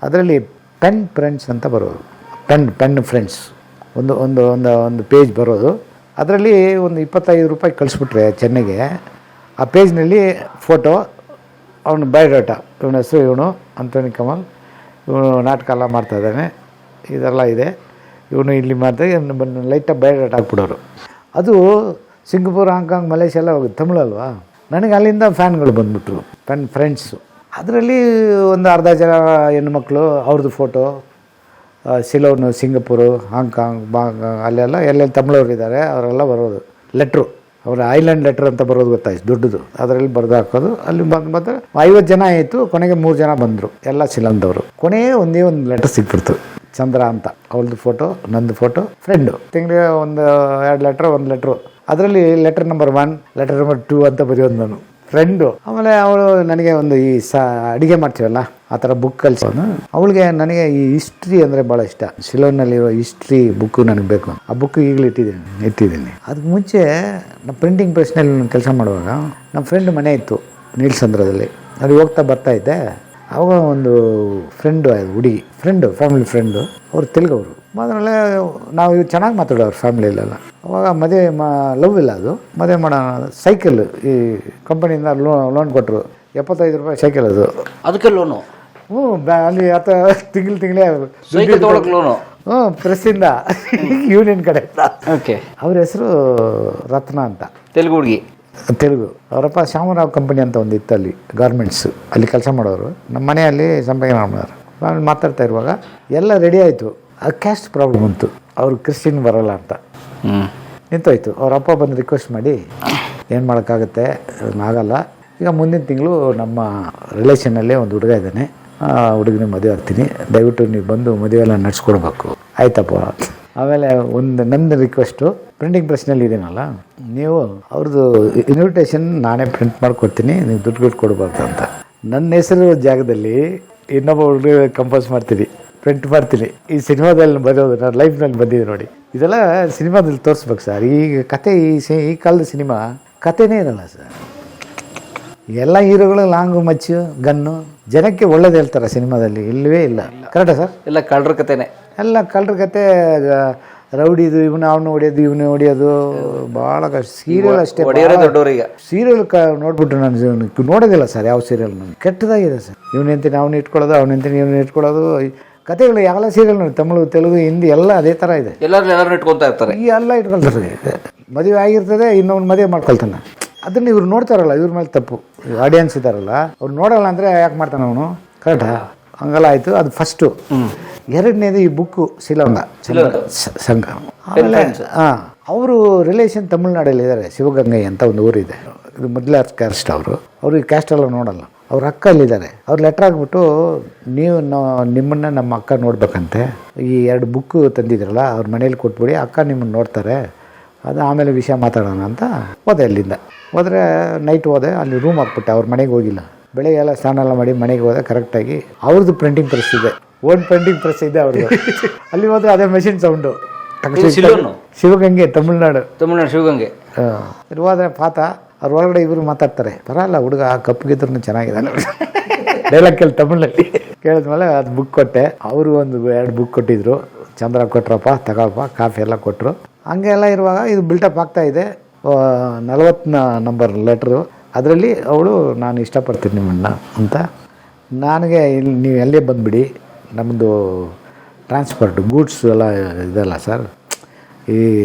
ಅದರಲ್ಲಿ ಪೆನ್ ಫ್ರೆಂಡ್ಸ್ ಅಂತ ಬರೋದು. ಪೆನ್ ಫ್ರೆಂಡ್ಸ್ ಒಂದು ಒಂದು ಒಂದು ಒಂದು ಪೇಜ್ ಬರೋದು. ಅದರಲ್ಲಿ ಒಂದು 25 ರೂಪಾಯಿ ಕಳಿಸ್ಬಿಟ್ರೆ ಚೆನ್ನೈಗೆ. ಆ ಪೇಜ್ನಲ್ಲಿ ಫೋಟೋ, ಅವನು ಬಯೋಡಾಟಾ, ಇವನ ಹೆಸರು ಇವನು ಅಂಥೋನಿ ಕಮಲ್, ಇವನು ನಾಟಕ ಎಲ್ಲ ಮಾಡ್ತಾಯಿದ್ದಾನೆ, ಇದೆಲ್ಲ ಇದೆ, ಇವನು ಇಲ್ಲಿ ಮಾಡ್ತಾರೆ, ಬಂದು ಲೈಟಾಗಿ ಬಯೋಡಾಟಾ ಹಾಕ್ಬಿಡೋರು. ಅದು ಸಿಂಗಪೂರ್, ಹಾಂಗ್ಕಾಂಗ್, ಮಲೇಷ್ಯಾ ಎಲ್ಲ ಹೋಗುತ್ತೆ, ತಮಿಳಲ್ವಾ. ನನಗೆ ಅಲ್ಲಿಂದ ಫ್ಯಾನ್ಗಳು ಬಂದ್ಬಿಟ್ರು, ಪೆನ್ ಫ್ರೆಂಡ್ಸು. ಅದರಲ್ಲಿ ಒಂದು ಅರ್ಧ ಜನ ಹೆಣ್ಮಕ್ಳು, ಅವ್ರದ್ದು ಫೋಟೋ, ಸಿಲೋನು, ಸಿಂಗಪೂರು, ಹಾಂಗ್ಕಾಂಗ್, ಅಲ್ಲೆಲ್ಲ ಎಲ್ಲೆಲ್ಲಿ ತಮಿಳವ್ರು ಇದ್ದಾರೆ ಅವರೆಲ್ಲ ಬರೋದು. ಲೆಟ್ರು, ಅವರ ಐಲ್ಯಾಂಡ್ ಲೆಟ್ರ್ ಅಂತ ಬರೋದು ಗೊತ್ತಾಯ್ತು, ದೊಡ್ಡದು. ಅದರಲ್ಲಿ ಬರೆದು ಹಾಕೋದು. ಅಲ್ಲಿ ಬಂದರೆ 50 ಜನ ಆಯಿತು. ಕೊನೆಗೆ 3 ಜನ ಬಂದರು, ಎಲ್ಲ ಸಿಲಂದವರು. ಕೊನೆಗೆ ಒಂದೇ ಒಂದು ಲೆಟ್ರ್ ಸಿಕ್ಬಿಡ್ತು, ಚಂದ್ರ ಅಂತ. ಅವ್ರದ್ದು ಫೋಟೋ, ನಂದು ಫೋಟೋ, ಫ್ರೆಂಡು. ತಿಂಗಳಿಗೆ 1-2 ಲೆಟ್ರ್, 1 ಲೆಟ್ರು. ಅದರಲ್ಲಿ ಲೆಟರ್ ನಂಬರ್ 1, ಲೆಟರ್ ನಂಬರ್ 2 ಅಂತ ಬರೆಯೋದು ನಾನು, ಫ್ರೆಂಡು. ಆಮೇಲೆ ಅವಳು ನನಗೆ ಒಂದು ಈ ಅಡುಗೆ ಮಾಡ್ತೀವಲ್ಲ ಆ ಥರ ಬುಕ್ ಕಲಿಸೋನು. ಅವಳಿಗೆ ನನಗೆ ಈ ಹಿಸ್ಟ್ರಿ ಅಂದರೆ ಭಾಳ ಇಷ್ಟ. ಶಿಲೋನ್ನಲ್ಲಿರೋ ಹಿಸ್ಟ್ರಿ ಬುಕ್ಕು ನನಗೆ ಬೇಕು. ಆ ಬುಕ್ ಈಗಲೂ ಇಟ್ಟಿದ್ದೀನಿ. ಅದಕ್ಕೆ ಮುಂಚೆ ನಮ್ಮ ಪ್ರಿಂಟಿಂಗ್ ಪ್ರೆಸ್ನಲ್ಲಿ ನಾನು ಕೆಲಸ ಮಾಡುವಾಗ ನಮ್ಮ ಫ್ರೆಂಡ್ ಮನೆ ಇತ್ತು ನೀಲ್ಸಂದ್ರದಲ್ಲಿ. ಅಲ್ಲಿ ಹೋಗ್ತಾ ಬರ್ತಾಯಿದ್ದೆ. ಅವಾಗ ಒಂದು ಫ್ರೆಂಡು, ಹುಡುಗಿ ಫ್ರೆಂಡು, ಫ್ಯಾಮಿಲಿ ಫ್ರೆಂಡು. ಅವರು ತೆಲುಗವರು. ಮೊದಲೇ ನಾವು ಚೆನ್ನಾಗಿ ಮಾತಾಡೋರು ಫ್ಯಾಮಿಲಿಯಲ್ಲೆಲ್ಲ. ಅವಾಗ ಮದುವೆ ಲವ್ ಇಲ್ಲ, ಅದು ಮದುವೆ ಮಾಡೋಣ. ಸೈಕಲ್ ಈ ಕಂಪನಿಯಿಂದ ಲೋನ್ ಕೊಟ್ಟರು, 75 ರೂಪಾಯಿ ಸೈಕಲ್. ಅದು ಅದಕ್ಕೆ ಲೋನು? ಅಲ್ಲಿ ತಿಂಗಳೇ ಲೋನು. ಪ್ರೆಸ್ಸಿಂದ ಯೂನಿಯನ್ ಕಡೆ. ಓಕೆ. ಅವ್ರ ಹೆಸರು ರತ್ನ ಅಂತ, ತೆಲುಗು ಹುಡುಗಿ. ತೆಲುಗು. ಅವರಪ್ಪ ಶಾಮರಾವ್ ಕಂಪನಿ ಅಂತ ಒಂದು ಇತ್ತು ಅಲ್ಲಿ, ಗಾರ್ಮೆಂಟ್ಸು. ಅಲ್ಲಿ ಕೆಲಸ ಮಾಡೋರು. ನಮ್ಮ ಮನೆಯಲ್ಲಿ ಸಂಪಾದನೆ ಮಾಡೋರು. ಆಮೇಲೆ ಮಾತಾಡ್ತಾ ಇರುವಾಗ ಎಲ್ಲ ರೆಡಿ ಆಯಿತು. ಆ ಕ್ಯಾಸ್ಟ್ ಪ್ರಾಬ್ಲಮ್ ಅಂತು. ಅವ್ರು ಕ್ರಿಶ್ಚಿಯನ್ ಬರೋಲ್ಲ ಅಂತ ನಿಂತೋಯ್ತು. ಅವ್ರ ಅಪ್ಪ ಬಂದು ರಿಕ್ವೆಸ್ಟ್ ಮಾಡಿ, ಏನು ಮಾಡೋಕ್ಕಾಗುತ್ತೆ, ಆಗಲ್ಲ, ಈಗ ಮುಂದಿನ ತಿಂಗಳು ನಮ್ಮ ರಿಲೇಷನ್ನಲ್ಲೇ ಒಂದು ಹುಡುಗ ಇದ್ದಾನೆ, ಆ ಹುಡುಗನ ಮದುವೆ ಆಗ್ತೀನಿ, ದಯವಿಟ್ಟು ನೀವು ಬಂದು ಮದುವೆ ಎಲ್ಲ ನಡೆಸ್ಕೊಡ್ಬೇಕು. ಆಯ್ತಪ್ಪ. ಆಮೇಲೆ ನನ್ನ ರಿಕ್ವೆಸ್ಟು, ಪ್ರಿಂಟಿಂಗ್ ಪ್ರೆಸ್ನಲ್ಲಿ ಇದೀನಲ್ಲ, ನೀವು ಅವ್ರದ್ದು ಇನ್ವಿಟೇಷನ್ ನಾನೇ ಪ್ರಿಂಟ್ ಮಾಡಿಕೊಡ್ತೀನಿ, ನೀವು ದುಡ್ಡು ಕೊಡಬಾರ್ದು ಅಂತ. ನನ್ನ ಹೆಸರು ಜಾಗದಲ್ಲಿ ಇನ್ನೊಬ್ಬ ಹುಡುಗ ಕಂಪೋಸ್ ಮಾಡ್ತೀನಿ, ಪ್ರಿಂಟ್ ಮಾಡ್ತೀನಿ. ಈ ಸಿನಿಮಾದಲ್ಲಿ ಬರೋದು ನಾನು ಲೈಫ್ನಲ್ಲಿ ಬಂದಿದೆ ನೋಡಿ. ಇದೆಲ್ಲ ಸಿನಿಮಾದಲ್ಲಿ ತೋರಿಸ್ಬೇಕು ಸರ್. ಈಗ ಕತೆ, ಈ ಕಾಲದ ಸಿನಿಮಾ ಕತೆನೇ ಇರಲ್ಲ ಸರ್. ಎಲ್ಲ ಹೀರೋಗಳು ಲಾಂಗು, ಮಚ್ಚು, ಗನ್ನು, ಜನಕ್ಕೆ ಒಳ್ಳೇದು ಹೇಳ್ತಾರೆ ಸಿನಿಮಾದಲ್ಲಿ. ಇಲ್ಲವೇ ಇಲ್ಲ. ಕರೆಕ್ಟಾ ಸರ್? ಎಲ್ಲ ಕಳ್ಳರ ಕತೆನೇ. ಎಲ್ಲ ಕಳ್ಳರ ಕತೆ, ರೌಡಿದು, ಅವನು ಹೊಡೆಯೋದು ಭಾಳ ಕಷ್ಟ. ಸೀರಿಯಲ್ ಅಷ್ಟೇ ದೊಡ್ಡವರೀಗ. ಸೀರಿಯಲ್ ನೋಡ್ಬಿಟ್ರು ನಾನು ನೋಡೋದಿಲ್ಲ ಸರ್ ಯಾವ ಸೀರಿಯಲ್. ನನಗೆ ಕೆಟ್ಟದಾಗಿದೆ ಸರ್. ಇವನಂತೀನಿ ಅವನು ಇಟ್ಕೊಳ್ಳೋದು, ಅವನಂತೀನಿ ಇವನು ಇಟ್ಕೊಳ್ಳೋದು. ಕತೆಗಳು ಯಾವ ಸೀರಿಯಲ್ ನೋಡಿ, ತಮಿಳು, ತೆಲುಗು, ಹಿಂದಿ ಎಲ್ಲ ಅದೇ ಥರ ಇದೆ. ಎಲ್ಲರೂ ಇಟ್ಕೊತಾ ಇರ್ತಾರೆ. ಈ ಎಲ್ಲ ಇಟ್ಕೊಳ್ತಾರೆ. ಮದುವೆ ಆಗಿರ್ತದೆ, ಇನ್ನೊಂದು ಮದುವೆ ಮಾಡ್ಕೊಳ್ತಾನೆ. ಅದನ್ನು ಇವ್ರು ನೋಡ್ತಾರಲ್ಲ, ಇವ್ರ ಮೇಲೆ ತಪ್ಪು. ಆಡಿಯನ್ಸ್ ಇದ್ದಾರಲ್ಲ, ಅವ್ರು ನೋಡಲ್ಲ ಅಂದರೆ ಯಾಕೆ ಮಾಡ್ತಾನೆ ಅವನು? ಕರೆಕ್ಟಾ? ಹಂಗೆಲ್ಲ ಆಯಿತು. ಅದು ಫಸ್ಟು. ಎರಡನೇದು ಈ ಬುಕ್ಕು ಶಿಲೋಂಗ ಸಂಘ. ಆಮೇಲೆ ಅವರು ರಿಲೇಷನ್ ತಮಿಳ್ನಾಡಲ್ಲಿ ಇದ್ದಾರೆ. ಶಿವಗಂಗೈ ಅಂತ ಒಂದು ಊರಿದೆ. ಇದು ಮೊದಲೇ ಕ್ಯಾಸ್ಟ್ ಅವರು. ಅವ್ರಿಗೆ ಕ್ಯಾಸ್ಟ್ ಎಲ್ಲ ನೋಡಲ್ಲ. ಅವ್ರ ಅಕ್ಕ ಅಲ್ಲಿದ್ದಾರೆ. ಅವ್ರು ಲೆಟ್ರ್ ಹಾಕ್ಬಿಟ್ಟು ನೀವು ನಿಮ್ಮನ್ನು ನಮ್ಮ ಅಕ್ಕ ನೋಡ್ಬೇಕಂತೆ, ಈ 2 ಬುಕ್ಕು ತಂದಿದ್ರಲ್ಲ ಅವ್ರ ಮನೇಲಿ ಕೊಟ್ಬಿಡಿ, ಅಕ್ಕ ನಿಮ್ಮನ್ನು ನೋಡ್ತಾರೆ, ಅದು ಆಮೇಲೆ ವಿಷಯ ಮಾತಾಡೋಣ ಅಂತ ಹೋದೆ. ಅಲ್ಲಿಂದ ಹೋದರೆ ನೈಟ್ ಹೋದೆ, ಅಲ್ಲಿ ರೂಮ್ ಹಾಕ್ಬಿಟ್ಟೆ, ಅವ್ರ ಮನೆಗೆ ಹೋಗಿಲ್ಲ. ಬೆಳಗ್ಗೆ ಎಲ್ಲ ಸ್ನಾನ ಎಲ್ಲ ಮಾಡಿ ಮನೆಗೆ ಹೋದೆ. ಕರೆಕ್ಟಾಗಿ ಅವ್ರದ್ದು ಪ್ರಿಂಟಿಂಗ್ ಪ್ರೆಸ್ ಇದೆ, ಓನ್ ಪ್ರಿಂಟಿಂಗ್ ಪ್ರೆಸ್ ಇದೆ ಅವ್ರದ್ದು. ಅಲ್ಲಿ ಹೋದರೆ ಅದೇ ಮೆಷಿನ್ ಸೌಂಡು. ಶಿವಗಂಗೆ, ತಮಿಳ್ನಾಡು ಶಿವಗಂಗೆ. ಹೋದ್ರೆ ಪಾತ ಅವ್ರ ಒಳಗಡೆ ಇವರು ಮಾತಾಡ್ತಾರೆ, ಪರಲ್ಲ ಹುಡುಗ ಕಪ್ಪಗಿದ್ರು ಚೆನ್ನಾಗಿದೆ ಡೈಲಾಗ್ ಕೇಳಿ ತಮಿಳಲ್ಲಿ ಕೇಳಿದ್ಮೇಲೆ ಅದು ಬುಕ್ ಕೊಟ್ಟೆ. ಅವರು ಒಂದು 2 ಬುಕ್ ಕೊಟ್ಟಿದ್ರು. ಚಂದ್ರ ಕೊಟ್ರಪ್ಪ ತಗೊಳಪ್ಪ, ಕಾಫಿ ಎಲ್ಲ ಕೊಟ್ಟರು. ಹಂಗೆಲ್ಲ ಇರುವಾಗ ಇದು ಬಿಲ್ಟಪ್ ಆಗ್ತಾ ಇದೆ. 40 ನಂಬರ್ ಲೆಟ್ರು. ಅದರಲ್ಲಿ ಅವಳು ನಾನು ಇಷ್ಟಪಡ್ತೀನಿ ನಿಮ್ಮನ್ನ ಅಂತ, ನನಗೆ ಇಲ್ಲಿ ನೀವು ಎಲ್ಲೇ ಬಂದುಬಿಡಿ, ನಮ್ಮದು ಟ್ರಾನ್ಸ್ಪೋರ್ಟ್ ಗೂಡ್ಸ್ ಎಲ್ಲ ಇದೆಲ್ಲ ಸರ್, ಈ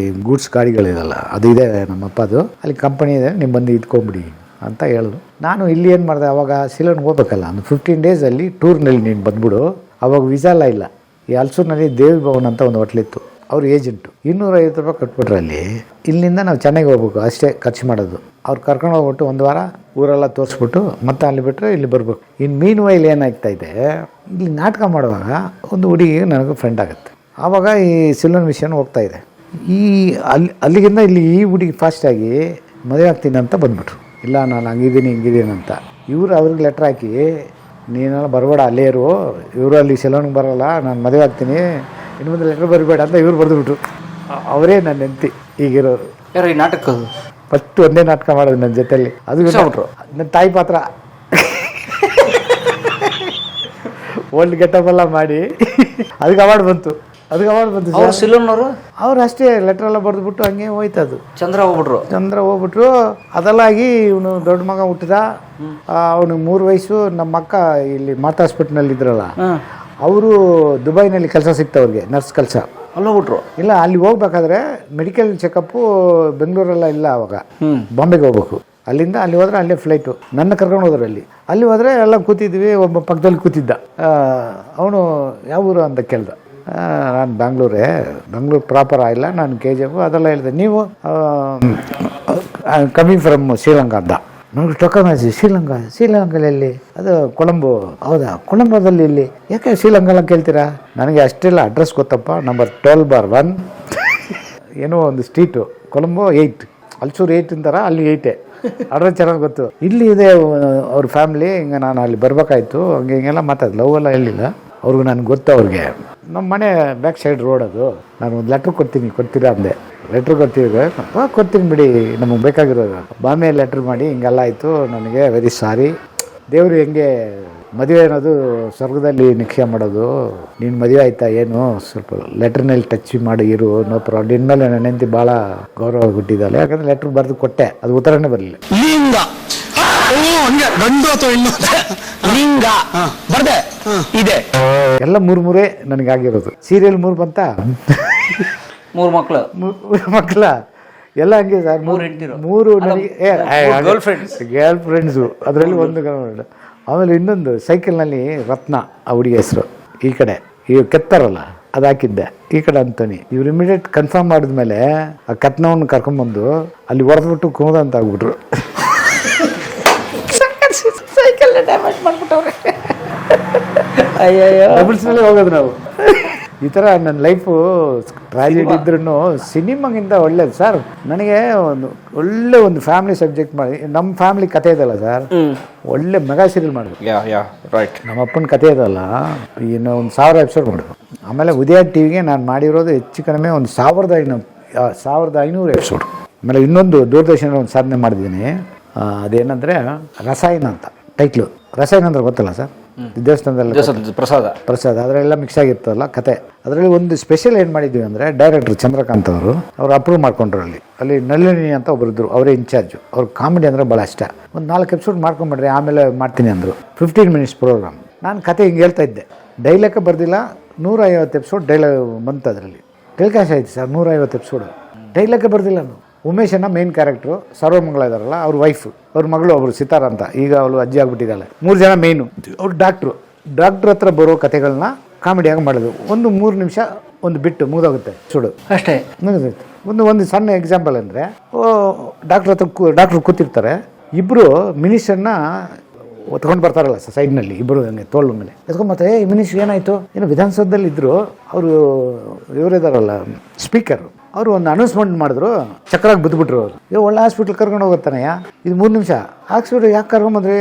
ಗೂಡ್ಸ್ ಗಾಡಿಗಳಿದೆಲ್ಲ ಅದು ಇದೆ ನಮ್ಮಪ್ಪದು, ಅಲ್ಲಿ ಕಂಪನಿ ಇದೆ, ನೀವು ಬಂದು ಇಟ್ಕೊಂಬಿಡಿ ಅಂತ ಹೇಳಿದ್ರು. ನಾನು ಇಲ್ಲಿ ಏನು ಮಾಡಿದೆ, ಅವಾಗ ಸಿಲೋನ್ಗೆ ಹೋಗ್ಬೇಕಲ್ಲ, ಒಂದು 15 ಡೇಸಲ್ಲಿ ಟೂರ್ನಲ್ಲಿ ನೀನು ಬಂದ್ಬಿಡು. ಅವಾಗ ವಿಸಾ ಎಲ್ಲ ಇಲ್ಲ. ಈ ಹಲ್ಸೂರಿನಲ್ಲಿ ದೇವಿ ಭವನ್ ಅಂತ ಒಂದು ಹೋಟ್ಲಿತ್ತು, ಅವ್ರ ಏಜೆಂಟು 250 ರೂಪಾಯಿ ಕಟ್ಬಿಟ್ರೆ ಅಲ್ಲಿ. ಇಲ್ಲಿಂದ ನಾವು ಚೆನ್ನೈಗೆ ಹೋಗ್ಬೇಕು, ಅಷ್ಟೇ ಖರ್ಚು ಮಾಡೋದು. ಅವ್ರು ಕರ್ಕೊಂಡು ಹೋಗ್ಬಿಟ್ಟು 1 ವಾರ ಊರೆಲ್ಲ ತೋರಿಸ್ಬಿಟ್ಟು ಮತ್ತೆ ಅಲ್ಲಿ ಬಿಟ್ಟರೆ ಇಲ್ಲಿ ಬರ್ಬೇಕು. ಇನ್ನು ಮೀನು ವೈಲ್ ಏನಾಗ್ತಾ ಇದೆ, ಇಲ್ಲಿ ನಾಟಕ ಮಾಡುವಾಗ ಒಂದು ಹುಡುಗಿ ನನಗೆ ಫ್ರೆಂಡ್ ಆಗುತ್ತೆ. ಆವಾಗ ಈ ಸಿಲೋನ್ ವಿಷಯನೂ ಹೋಗ್ತಾ ಇದೆ. ಅಲ್ಲಿಗಿಂದ ಇಲ್ಲಿ ಈ ಹುಡುಗಿ ಫಾಸ್ಟಾಗಿ ಮದುವೆ ಆಗ್ತೀನಿ ಅಂತ ಬಂದ್ಬಿಟ್ರು. ಇಲ್ಲ ನಾನು ಹಂಗಿದ್ದೀನಿ ಹಿಂಗಿದ್ದೀನಿ ಅಂತ. ಇವರು ಅವ್ರಿಗೆ ಲೆಟ್ರ್ ಹಾಕಿ, ನೀನೆಲ್ಲ ಬರಬೇಡ ಅಲ್ಲೇ ಇರು, ಇವರು ಅಲ್ಲಿ ಸಿಲೋನ್ಗೆ ಬರೋಲ್ಲ, ನಾನು ಮದುವೆ ಆಗ್ತೀನಿ, ಇನ್ನು ಮುಂದೆ ಲೆಟ್ರ್ ಬರಬೇಡ ಅಂತ ಇವ್ರು ಬರೆದುಬಿಟ್ರು. ಅವರೇ ನನ್ನ ಹೆಂಡತಿ ಈಗಿರೋರು. ಯಾರು ಈ ನಾಟಕ ಫಸ್ಟ್ ಒಂದೇ ನಾಟಕ ಮಾಡೋದು ನನ್ನ ಜೊತೆಯಲ್ಲಿ. ಅದು ನನ್ನ ತಾಯಿ ಪಾತ್ರ ಓಲ್ಡ್ ಗೆಟಪ್ ಎಲ್ಲ ಮಾಡಿ ಅದಕ್ಕೆ ಅವಾರ್ಡ್ ಬಂತು. ಅವ್ರು ಸಿಲೋನ್ನವರು ಅವ್ರು ಅಷ್ಟೇ ಲೆಟ್ರ್ ಎಲ್ಲ ಬರೆದ್ಬಿಟ್ಟು ಹಂಗೆ ಹೋಯ್ತದು. ಚಂದ್ರ ಹೋಗ್ಬಿಟ್ರು. ಅದೆಲ್ಲ ಆಗಿ ಇವನು ದೊಡ್ಡ ಮಗ ಹುಟ್ಟಿದ. ಅವನಿಗೆ 3 ವಯಸ್ಸು. ನಮ್ಮ ಅಕ್ಕ ಇಲ್ಲಿ ಮಾತಾ ಹಾಸ್ಪಿಟ್ಲಲ್ಲಿ ಇದ್ರಲ್ಲ, ಅವರು ದುಬೈನಲ್ಲಿ ಕೆಲಸ ಸಿಕ್ತು ಅವ್ರಿಗೆ, ನರ್ಸ್ ಕೆಲಸ. ಅಲ್ಲಿ ಹೋಗ್ಬಿಟ್ರು. ಇಲ್ಲ, ಅಲ್ಲಿ ಹೋಗ್ಬೇಕಾದ್ರೆ ಮೆಡಿಕಲ್ ಚೆಕಪ್ಪು ಬೆಂಗಳೂರೆಲ್ಲ ಇಲ್ಲ, ಅವಾಗ ಬಾಂಬೆಗೆ ಹೋಗ್ಬೇಕು. ಅಲ್ಲಿಂದ ಅಲ್ಲಿ ಹೋದ್ರೆ ಅಲ್ಲೇ ಫ್ಲೈಟು. ನನ್ನ ಕರ್ಕೊಂಡು ಹೋದ್ರೆ ಅಲ್ಲಿ ಹೋದರೆ ಎಲ್ಲ ಕೂತಿದ್ವಿ. ಒಬ್ಬ ಪಕ್ಕದಲ್ಲಿ ಕೂತಿದ್ದ. ಅವನು ಯಾವ ಊರು ಅಂತ ಕೇಳ್ದ. ನಾನು ಬೆಂಗಳೂರು ಪ್ರಾಪರ್ ಆಗಿಲ್ಲ, ನಾನು KGF ಅದೆಲ್ಲ ಹೇಳಿದೆ. ನೀವು ಕಮಿಂಗ್ ಫ್ರಮ್ ಶ್ರೀಲಂಕಾ ಅಂತ. ನನಗೆ ಟೊಕ್ಕ ಮ್ಯಾಚ್. ಶ್ರೀಲಂಕಾದಲ್ಲಿ ಅದು ಕೊಳಂಬೋ. ಹೌದಾ, ಕೊಳಂಬೋದಲ್ಲಿ ಇಲ್ಲಿ ಯಾಕೆ ಶ್ರೀಲಂಕಾಲ ಕೇಳ್ತೀರಾ? ನನಗೆ ಅಷ್ಟೆಲ್ಲ ಅಡ್ರೆಸ್ ಗೊತ್ತಪ್ಪ. ನಂಬರ್ 12/1 ಏನೋ ಒಂದು ಸ್ಟ್ರೀಟು, ಕೊಳಂಬೋ 8, ಹಲ್ಸೂರು 8 ಅಂತಾರ, ಅಲ್ಲಿ 8 ಅಡ್ರೆಸ್ ಚೆನ್ನಾಗಿ ಗೊತ್ತು. ಇಲ್ಲಿ ಇದೆ ಅವ್ರ ಫ್ಯಾಮಿಲಿ, ಹಿಂಗೆ ನಾನು ಅಲ್ಲಿ ಬರ್ಬೇಕಾಯ್ತು, ಹಿಂಗೆಲ್ಲ ಮಾತಾಡ್ದು. ಲವ್ ಎಲ್ಲ ಹೇಳಿಲ್ಲ ಅವ್ರಿಗೂ, ನನಗೆ ಗೊತ್ತು ಅವ್ರಿಗೆ. ನಮ್ಮ ಮನೆ ಬ್ಯಾಕ್ ಸೈಡ್ ರೋಡ್ ಅದು. ನಾನು ಒಂದು ಲೆಟ್ರ್ ಕೊಡ್ತೀರಾ ಅಂದೆ. ಲೆಟ್ರ್ ಕೊಡ್ತೀನಿ ಬಿಡಿ, ನಮಗೆ ಬೇಕಾಗಿರೋದು. ಬಾಂಬೆ ಲೆಟ್ರ್ ಮಾಡಿ ಹಿಂಗೆಲ್ಲ ಆಯಿತು, ನನಗೆ ವೆರಿ ಸಾರಿ. ದೇವರು ಹೆಂಗೆ ಮದುವೆ ಅನ್ನೋದು ಸ್ವರ್ಗದಲ್ಲಿ ನಿಕ್ಷೆ ಮಾಡೋದು, ನೀನು ಮದುವೆ ಆಯ್ತಾ ಏನು, ಸ್ವಲ್ಪ ಲೆಟ್ರ್ನಲ್ಲಿ ಟಚ್ ಮಾಡಿ ಇರು, ನೋ ಪ್ರಾಬ್ಲಮ್. ಇನ್ಮೇಲೆ ನನ್ನ ಹೆಂಡತಿ ಭಾಳ ಗೌರವ ಕೊಟ್ಟಿದ್ದಾಳೆ, ಯಾಕಂದರೆ ಲೆಟ್ರ್ ಬರೆದು ಕೊಟ್ಟೆ, ಅದು ಉತ್ತರನೇ ಬರಲಿಲ್ಲ. ಬರ್ದೆ ಇದೆ ಎಲ್ಲ 3 ನನಗಾಗಿರೋದು. ಸೀರಿಯಲ್ 3 ಬಂತ, 3 ಮಕ್ಕಳ ಎಲ್ಲ ಹಂಗೆ ಸರ್. 3 ನನಗೆ ಗರ್ಲ್ ಫ್ರೆಂಡ್ಸು, ಅದರಲ್ಲಿ ಒಂದು ಗರ್ಲ್. ಆಮೇಲೆ ಇನ್ನೊಂದು ಸೈಕಲ್ನಲ್ಲಿ ರತ್ನ, ಆ ಹುಡುಗಿ ಹೆಸರು. ಈ ಕಡೆ ಇವ್ ಕೆತ್ತಾರಲ್ಲ ಅದು ಹಾಕಿದ್ದೆ, ಈ ಕಡೆ ಅಂತನಿ. ಇವ್ರು ಇಮಿಡಿಯೇಟ್ ಕನ್ಫರ್ಮ್ ಮಾಡಿದ್ಮೇಲೆ ಆ ಕತ್ನವನ್ನು ಕರ್ಕೊಂಡ್ಬಂದು ಅಲ್ಲಿ ಹೊಡೆದ್ಬಿಟ್ಟು ಕುಮದ ಅಂತ ಆಗ್ಬಿಟ್ರು. Cycle damage ಮಾಡ್ಬಿಟ್ಟವ್ರೆ. ಡಬಲ್ಸ್ನಲ್ಲಿ ಹೋಗೋದು ನಾವು. ಈ ಥರ ನನ್ನ ಲೈಫು ಟ್ರಾಜಿಡಿ ಇದ್ರೂ ಸಿನಿಮಾಗಿಂತ ಒಳ್ಳೇದು ಸರ್. ನನಗೆ ಒಂದು ಫ್ಯಾಮಿಲಿ ಸಬ್ಜೆಕ್ಟ್ ಮಾಡಿ, ನಮ್ಮ ಫ್ಯಾಮಿಲಿ ಕತೆ ಇದಲ್ಲ ಸರ್, ಒಳ್ಳೆ ಮೆಗಾ ಸೀರಿಯಲ್ ಮಾಡಬೇಕು. ನಮ್ಮ ಅಪ್ಪನ ಕತೆ ಇದಲ್ಲ, ಇನ್ನು 1000 ಎಪಿಸೋಡ್ ಮಾಡಬೇಕು. ಆಮೇಲೆ ಉದಯ ಟಿವಿಗೆ ನಾನು ಮಾಡಿರೋದು ಹೆಚ್ಚು ಕಡಿಮೆ 1500 ಎಪಿಸೋಡ್. ಆಮೇಲೆ ಇನ್ನೊಂದು ದೂರದರ್ಶನ ಒಂದು ಸಾಧನೆ ಮಾಡಿದ್ದೀನಿ. ಅದೇನಂದರೆ ರಸಾಯನ ಅಂತ ಟೈಟ್ಲು. ರಸಾಯನ ಅಂದ್ರೆ ಗೊತ್ತಲ್ಲ ಸರ್, ದೇವಸ್ಥಾನದಲ್ಲಿ ಪ್ರಸಾದ ಅದರೆಲ್ಲ ಮಿಕ್ಸ್ ಆಗಿರ್ತಲ್ಲ ಕತೆ. ಅದರಲ್ಲಿ ಒಂದು ಸ್ಪೆಷಲ್ ಏನು ಮಾಡಿದ್ವಿ ಅಂದರೆ, ಡೈರೆಕ್ಟ್ರು ಚಂದ್ರಕಾಂತ್ ಅವರು ಅಪ್ರೂವ್ ಮಾಡ್ಕೊಂಡ್ರು. ಅಲ್ಲಿ ನಳಿನಿ ಅಂತ ಒಬ್ಬರು ಇದ್ರು, ಅವರೇ ಇನ್ಚಾರ್ಜು. ಅವ್ರ ಕಾಮಿಡಿ ಅಂದರೆ ಭಾಳ ಇಷ್ಟ. ಒಂದು 4 ಎಪಿಸೋಡ್ ಮಾಡ್ಕೊಂಬಿಡ್ರಿ, ಆಮೇಲೆ ಮಾಡ್ತೀನಿ ಅಂದರು. 15 ಮಿನಿಟ್ಸ್ ಪ್ರೋಗ್ರಾಮ್. ನಾನು ಕತೆ ಹಿಂಗೆ ಹೇಳ್ತಾ ಇದ್ದೆ, ಡೈಲಾಗೇ ಬರ್ದಿಲ್ಲ. 150 ಎಪಿಸೋಡ್ ಡೈಲಾಗ್ ಬಂತು. ಅದರಲ್ಲಿ ಟೆಲಿಕಾಸ್ಟ್ ಆಯ್ತು ಸರ್, 150 ಎಪಿಸೋಡು ಡೈಲಾಗೇ ಬರ್ದಿಲ್ಲ. ಉಮೇಶನ್ನ ಮೇನ್ ಕ್ಯಾರೆಕ್ಟ್ರು, ಸರ್ವಮಂಗಳ ಇದಾರಲ್ಲ ಅವ್ರ ವೈಫು, ಅವ್ರ ಮಗಳು ಒಬ್ಬರು ಸಿತಾರ ಅಂತ, ಈಗ ಅವಳು ಅಜ್ಜಿ ಆಗ್ಬಿಟ್ಟಿದ್ದಾಳೆ. 3 ಜನ ಮೇಯ್ನು. ಅವ್ರು ಡಾಕ್ಟ್ರ್ ಹತ್ರ ಬರೋ ಕತೆಗಳನ್ನ ಕಾಮಿಡಿಯಾಗಿ ಮಾಡೋದು. 3 ನಿಮಿಷ ಒಂದು ಬಿಟ್ಟು ಮುಗಿದೋಗುತ್ತೆ ಸುಡು ಅಷ್ಟೇ. ಒಂದು ಸಣ್ಣ ಎಕ್ಸಾಂಪಲ್ ಅಂದರೆ, ಡಾಕ್ಟ್ರ್ ಕೂತಿರ್ತಾರೆ. ಇಬ್ಬರು ಮಿನಿಸ್ಟರ್ನ ಒತ್ಕೊಂಡು ಬರ್ತಾರಲ್ಲ ಸೈಡ್ನಲ್ಲಿ ಇಬ್ಬರು ಹಂಗೆ ತೋಳು ಮೇಲೆ ಎತ್ಕೊಂಡ್ಬರ್ತಾರೆ. ಮಿನಿಸ್ಟ್ರಿ ಏನಾಯಿತು, ಏನು ವಿಧಾನಸೌಧದಲ್ಲಿ ಇದ್ದರು ಅವರು, ಇವರಿದಾರಲ್ಲ ಸ್ಪೀಕರ್, ಅವರು ಒಂದು ಅನೌನ್ಸ್ಮೆಂಟ್ ಮಾಡಿದ್ರು, ಚಕ್ರಾಗಿ ಬಿದ್ದುಬಿಟ್ರು ಅವರು. ಒಳ್ಳೆ ಹಾಸ್ಪಿಟ್ಲ್ ಕರ್ಕೊಂಡು ಹೋಗುತ್ತಾನಯ್ಯ, ಇದು 3 ನಿಮಿಷ ಹಾಕ್ಸ್ಬಿಟ್ಟು ಯಾಕೆ ಕರ್ಕೊಂಬಂದ್ರಿ,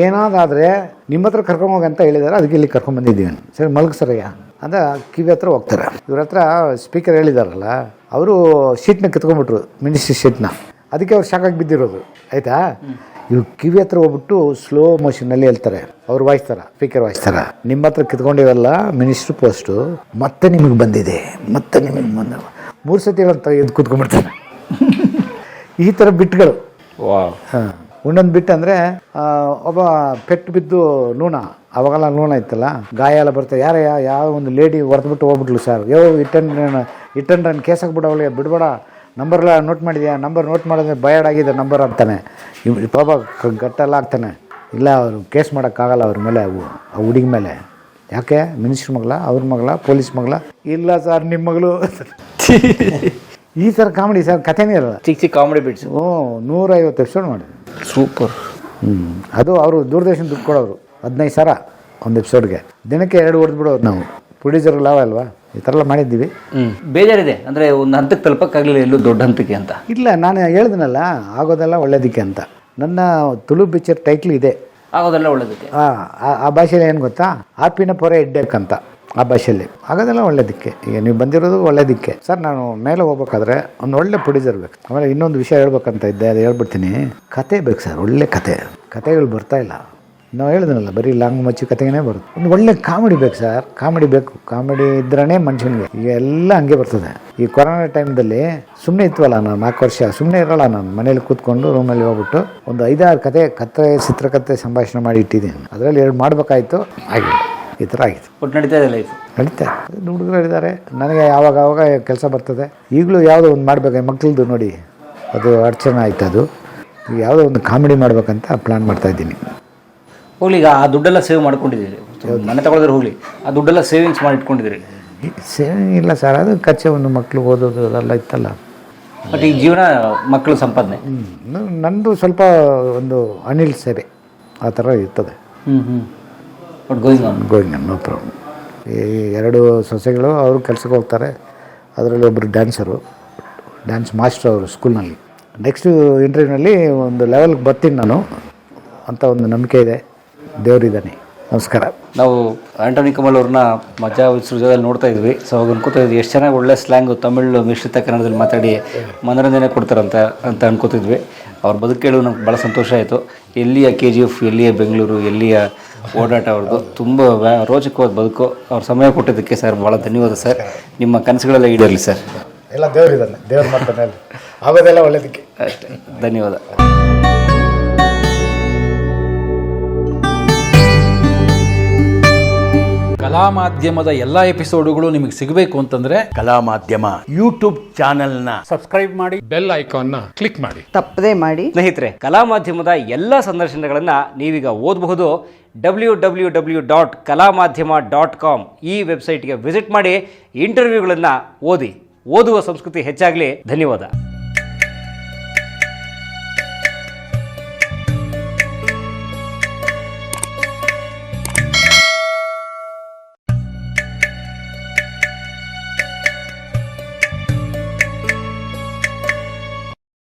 ಏನಾದಾದರೆ ನಿಮ್ಮ ಹತ್ರ ಕರ್ಕೊಂಡೋಗಿ ಅಂತ ಹೇಳಿದಾರೆ, ಅದಕ್ಕೆ ಇಲ್ಲಿ ಕರ್ಕೊಂಬಂದಿದ್ದೀವಿ. ಸರಿ ಮಲಗಿಸರಯ್ಯ ಅಂತ ಕಿವಿ ಹತ್ರ ಹೋಗ್ತಾರೆ. ಇವ್ರ ಹತ್ರ ಸ್ಪೀಕರ್ ಹೇಳಿದಾರಲ್ಲ, ಅವರು ಶೀಟ್ನ ಕಿತ್ಕೊಂಡ್ಬಿಟ್ರು, ಮಿನಿಸ್ಟ್ರಿ ಶೀಟ್ನ, ಅದಕ್ಕೆ ಅವ್ರು ಶಾಕಾಗಿ ಬಿದ್ದಿರೋದು ಆಯಿತಾ. ಇವ್ರು ಕಿವಿ ಹತ್ರ ಹೋಗ್ಬಿಟ್ಟು ಸ್ಲೋ ಮೋಷನಲ್ಲಿ ಹೇಳ್ತಾರೆ, ಅವ್ರು ವಾಯಿಸ್ತಾರ, ಸ್ಪೀಕರ್ ವಾಯಿಸ್ತಾರ, ನಿಮ್ಮ ಹತ್ರ ಕಿತ್ಕೊಂಡಿರಲ್ಲ ಮಿನಿಸ್ಟ್ರ್ ಪೋಸ್ಟು, ಮತ್ತೆ ನಿಮಗೆ ಬಂದಿದೆ, ಮತ್ತೆ ನಿಮಗೆ ಬಂದ 3 ಸತಿ ಅಂತ ಎದ್ದು ಕೂತ್ಕೊಂಡ್ಬಿಡ್ತಾನೆ. ಈ ಥರ ಬಿಟ್ಗಳು. ಹಾಂ, ಒಂದೊಂದು ಬಿಟ್ಟು ಅಂದರೆ ಒಬ್ಬ ಪೆಟ್ಟು ಬಿದ್ದು ನೂನ, ಅವಾಗೆಲ್ಲ ನೂನ ಇತ್ತಲ್ಲ, ಗಾಯ ಎಲ್ಲ ಬರ್ತದೆ. ಯಾವ ಒಂದು ಲೇಡಿ ಹೊಡೆದ್ಬಿಟ್ಟು ಹೋಗ್ಬಿಟ್ಲು ಸರ್, ಇಟ್ಟನ್ ರನ್ ಕೇಸ್ ಹಾಕ್ಬಿಟ್ಟು ಅವಳಿಗೆ ಬಿಡ್ಬೇಡ, ನಂಬರ್ಲ್ಲ ನೋಟ್ ಮಾಡಿದ್ಯಾ, ನಂಬರ್ ನೋಟ್ ಮಾಡಿದ್ರೆ ಬಯರ್ಡ್ ಆಗಿದೆ ನಂಬರ್ ಅಂತಾನೆ. ಪಾಪ ಗಟ್ಟೆಲ್ಲ ಆಗ್ತಾನೆ. ಇಲ್ಲ ಅವರು ಕೇಸ್ ಮಾಡೋಕ್ಕಾಗಲ್ಲ ಅವ್ರ ಮೇಲೆ, ಆ ಹುಡುಗಿ ಮೇಲೆ. ಯಾಕೆ ಮಿನಿಸ್ಟ್ರ್ ಮಗಳ, ಅವ್ರ ಮಗಳ, ಪೊಲೀಸ್ ಮಗಳ? ಇಲ್ಲ ಸರ್ ನಿಮ್ಮ ಮಗಳು. ಈ ಥರ ಕಾಮಿಡಿ ಸರ್, ಕಥೆನೇ ಇರಲ್ಲ, ಚಿಕ್ಕ ಕಾಮಿಡಿ ಬಿಡ್ಸು. 150 ಎಪಿಸೋಡ್ ಮಾಡಿದ್ರು. ಸೂಪರ್. ಅದು ಅವರು ದೂರದರ್ಶನ ದುಡ್ಡು ಕೊಡೋರು, 15,000 ಒಂದು ಎಪಿಸೋಡ್ಗೆ, ದಿನಕ್ಕೆ 2 ಹೊಡೆದ್ಬಿಡೋರು. ನಾವು ಪ್ರೊಡ್ಯೂಸರ್ ಲಾಭ ಅಲ್ವಾ, ಈ ಥರ ಎಲ್ಲ ಮಾಡಿದ್ದೀವಿ. ಬೇಜಾರಿದೆ ಅಂದರೆ ಒಂದು ಹಂತಕ್ಕೆ ತಲುಪಕ್ಕಾಗಲಿಲ್ಲ, ಎಲ್ಲೂ ದೊಡ್ಡ ಹಂತಕ್ಕೆ ಅಂತ. ಇಲ್ಲ, ನಾನು ಹೇಳಿದ್ನಲ್ಲ ಆಗೋದೆಲ್ಲ ಒಳ್ಳೇದಕ್ಕೆ ಅಂತ. ನನ್ನ ತುಳು ಪಿಕ್ಚರ್ ಟೈಟ್ಲ್ ಇದೆ, ಆಗೋದೆಲ್ಲ ಒಳ್ಳೇದಕ್ಕೆ. ಆ ಭಾಷೆಯಲ್ಲಿ ಏನು ಗೊತ್ತಾ, ಆಪಿನ ಪೊರೆ ಇಡ್ಬೇಕಂತ ಆ ಭಾಷೆಯಲ್ಲಿ. ಆಗೋದೆಲ್ಲ ಒಳ್ಳೇದಕ್ಕೆ. ಈಗ ನೀವು ಬಂದಿರೋದು ಒಳ್ಳೇದಕ್ಕೆ ಸರ್. ನಾನು ಮೇಲೆ ಹೋಗ್ಬೇಕಾದ್ರೆ ಒಂದು ಒಳ್ಳೆ ಪ್ರೊಡ್ಯೂಸರ್ ಬೇಕು. ಆಮೇಲೆ ಇನ್ನೊಂದು ವಿಷಯ ಹೇಳ್ಬೇಕಂತ ಇದ್ದೆ, ಅದು ಹೇಳ್ಬಿಡ್ತೀನಿ. ಕತೆ ಬೇಕು ಸರ್, ಒಳ್ಳೆ ಕತೆಗಳು ಬರ್ತಾಯಿಲ್ಲ. ನಾವು ಹೇಳಿದ್ನಲ್ಲ, ಬರೀ ಲಾಂಗ್ ಮಚ್ಚಿ ಕತೆಗೇ ಬರುತ್ತೆ. ಒಂದು ಒಳ್ಳೆ ಕಾಮಿಡಿ ಬೇಕು ಸರ್, ಕಾಮಿಡಿ ಬೇಕು. ಕಾಮಿಡಿ ಇದ್ರೇ ಮನುಷ್ಯನಿಗೆ. ಈಗ ಎಲ್ಲ ಹಂಗೆ ಬರ್ತದೆ. ಈ ಕೊರೋನಾ ಟೈಮ್ದಲ್ಲಿ ಸುಮ್ಮನೆ ಇತ್ವಲ್ಲ, ನಾನು 4 ವರ್ಷ ಸುಮ್ಮನೆ ಇರೋಲ್ಲ. ನಾನು ಮನೇಲಿ ಕೂತ್ಕೊಂಡು ರೂಮಲ್ಲಿ ಹೋಗ್ಬಿಟ್ಟು ಒಂದು 5-6 ಕತೆ ಚಿತ್ರಕಥೆ ಸಂಭಾಷಣೆ ಮಾಡಿ ಇಟ್ಟಿದ್ದೀನಿ. ಅದರಲ್ಲಿ 2 ಮಾಡಬೇಕಾಯ್ತು, ಆಗಿಲ್ಲ. ಈ ಥರ ಆಗಿತ್ತು. ಒಟ್ಟು ನಡೀತಾ ಇದೆ ಲೈಫ್, ನಡೀತಾ. ಹುಡುಗರಿದ್ದಾರೆ, ನನಗೆ ಆವಾಗ ಕೆಲಸ ಬರ್ತದೆ. ಈಗಲೂ ಯಾವುದೋ ಒಂದು ಮಾಡಬೇಕು, ಮಕ್ಕಳದು ನೋಡಿ ಅದು ಅಡಚಣೆ ಆಯ್ತು. ಅದು ಯಾವುದೋ ಒಂದು ಕಾಮಿಡಿ ಮಾಡ್ಬೇಕಂತ ಪ್ಲ್ಯಾನ್ ಮಾಡ್ತಾಯಿದ್ದೀನಿ. ಹೋಗ್ಲಿ, ಈಗ ಆ ದುಡ್ಡೆಲ್ಲ ಸೇವ್ ಮಾಡ್ಕೊಂಡಿದ್ದೀರಿ, ಮನೆ ತಗೊಳಿದ್ರೆ ಹೋಗಲಿ, ಆ ದುಡ್ಡೆಲ್ಲ ಸೇವಿಂಗ್ಸ್ ಮಾಡಿ ಇಟ್ಕೊಂಡಿದ್ದೀರಿ? ಸೇವಿಂಗ್ ಇಲ್ಲ ಸರ್, ಅದು ಖರ್ಚೆ, ಒಂದು ಮಕ್ಕಳು ಓದೋದು ಅದೆಲ್ಲ ಇತ್ತಲ್ಲ. ಬಟ್ ಈ ಜೀವನ ಮಕ್ಕಳು ಸಂಪಾದನೆ. ನಂದು ಸ್ವಲ್ಪ ಒಂದು ಅನಿಲ್ ಸೇವೆ ಆ ಥರ ಇರ್ತದೆ. But going on no problem. ಈ 2 ಸೊಸೆಗಳು ಅವರು ಕೆಲಸಕ್ಕೆ ಹೋಗ್ತಾರೆ. ಅದರಲ್ಲಿ ಒಬ್ಬರು ಡ್ಯಾನ್ಸ್ ಮಾಸ್ಟರ್ ಅವರು ಸ್ಕೂಲ್ನಲ್ಲಿ. ನೆಕ್ಸ್ಟು ಇಂಟರ್ವ್ಯೂನಲ್ಲಿ ಒಂದು ಲೆವೆಲ್ಗೆ ಬರ್ತೀನಿ ನಾನು ಅಂತ ಒಂದು ನಂಬಿಕೆ ಇದೆ. ದೇವರಿದ್ದಾನೆ. ನಮಸ್ಕಾರ. ನಾವು ಆಂಟೋನಿ ಕಮಲ್ ಅವ್ರನ್ನ ಮಜಾ ಸೃಜದಲ್ಲಿ ನೋಡ್ತಾ ಇದ್ವಿ. ಸೊ ಅವಾಗ ಅನ್ಕೋತಿದ್ವಿ ಎಷ್ಟು ಚೆನ್ನಾಗಿ ಒಳ್ಳೆ ಸ್ಲ್ಯಾಂಗು ತಮಿಳು ಮಿಶ್ರಿತ ಕನ್ನಡದಲ್ಲಿ ಮಾತಾಡಿ ಮನೋರಂಜನೆ ಕೊಡ್ತಾರಂತ ಅನ್ಕೋತಿದ್ವಿ. ಅವ್ರ ಬದುಕು ಕೇಳೋದು ನಮ್ಗೆ ಭಾಳ ಸಂತೋಷ ಆಯಿತು. ಎಲ್ಲಿಯ KGF, ಎಲ್ಲಿಯ ಬೆಂಗಳೂರು, ಎಲ್ಲಿಯ ಓಡಾಟ ಅವ್ರದ್ದು ತುಂಬ ರೋಚಕವಾದ ಬದುಕು. ಅವ್ರ ಸಮಯ ಕೊಟ್ಟಿದ್ದಕ್ಕೆ ಸರ್ ಭಾಳ ಧನ್ಯವಾದ ಸರ್. ನಿಮ್ಮ ಕನಸುಗಳೆಲ್ಲ ಈಡೇರಲಿ ಸರ್. ಎಲ್ಲ ದೇವರಿದ್ದಾನೆ, ದೇವ್ರ ಮಾಡ್ತಾನೆ, ಆಗೋದೆಲ್ಲ ಒಳ್ಳೇದಕ್ಕೆ ಅಷ್ಟೇ. ಧನ್ಯವಾದ. ಕಲಾ ಮಾಧ್ಯಮದ ಎಲ್ಲ ಎಪಿಸೋಡುಗಳು ನಿಮಗೆ ಸಿಗಬೇಕು ಅಂತಂದ್ರೆ ಕಲಾ ಮಾಧ್ಯಮ ಯೂಟ್ಯೂಬ್ ಚಾನೆಲ್ನ ಸಬ್ಸ್ಕ್ರೈಬ್ ಮಾಡಿ, ಬೆಲ್ ಐಕಾನ್ನ ಕ್ಲಿಕ್ ಮಾಡಿ, ತಪ್ಪದೇ ಮಾಡಿ. ಸ್ನೇಹಿತರೆ, ಕಲಾ ಮಾಧ್ಯಮದ ಎಲ್ಲ ಸಂದರ್ಶನಗಳನ್ನು ನೀವೀಗ ಓದಬಹುದು. www.kalamadhyama.com ಈ ವೆಬ್ಸೈಟ್ಗೆ ವಿಸಿಟ್ ಮಾಡಿ ಇಂಟರ್ವ್ಯೂಗಳನ್ನು ಓದಿ. ಓದುವ ಸಂಸ್ಕೃತಿ ಹೆಚ್ಚಾಗಲಿ. ಧನ್ಯವಾದ.